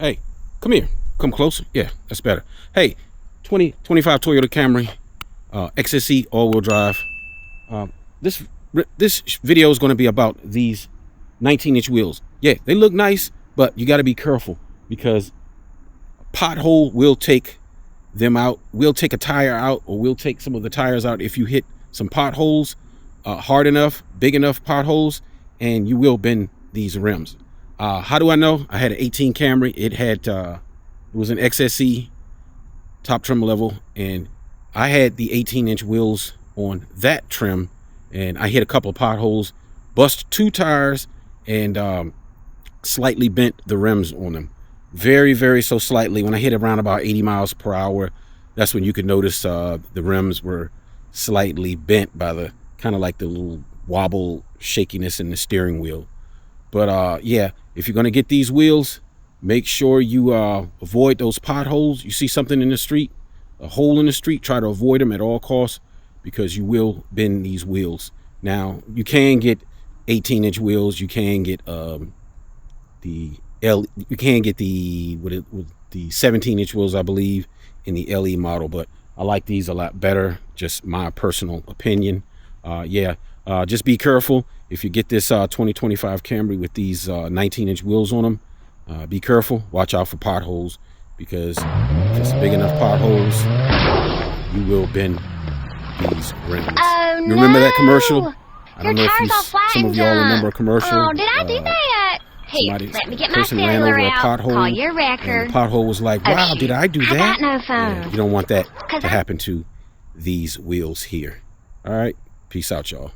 Hey, come here. Come closer. Yeah, that's better. Hey, 2025 Toyota Camry, XSE all-wheel drive. This video is going to be about these 19-inch wheels. Yeah, they look nice, but you got to be careful because a pothole will take them out. We'll take a tire out, or we'll take some of the tires out if you hit some potholes hard enough, big enough potholes, and you will bend these rims. How do I know? I had an 18 Camry. It was an XSE top trim level, and I had the 18-inch wheels on that trim, and I hit a couple of potholes, bust 2 tires, and slightly bent the rims on them. Very, very so slightly. When I hit around about 80 miles per hour, that's when you could notice the rims were slightly bent by the kind of like the little wobble shakiness in the steering wheel. But yeah, if you're going to get these wheels, make sure you avoid those potholes. You see something in the street, a hole in the street, try to avoid them at all costs, because you will bend these wheels. Now, you can get 18-inch wheels. You can get the 17-inch wheels, I believe, in the LE model, but I like these a lot better. Just my personal opinion. Yeah, just be careful if you get this 2025 Camry with these 19-inch wheels on them. Be careful. Watch out for potholes, because if it's big enough potholes, you will bend these rims. Oh, you remember that commercial? no. I don't know if some of y'all remember a commercial. Oh, did I do that? Here, let me get my cellular out. Call your wrecker. And the pothole was like, wow, did I do that? I got no phone. Yeah, you don't want that to happen to these wheels here. All right. Peace out, y'all.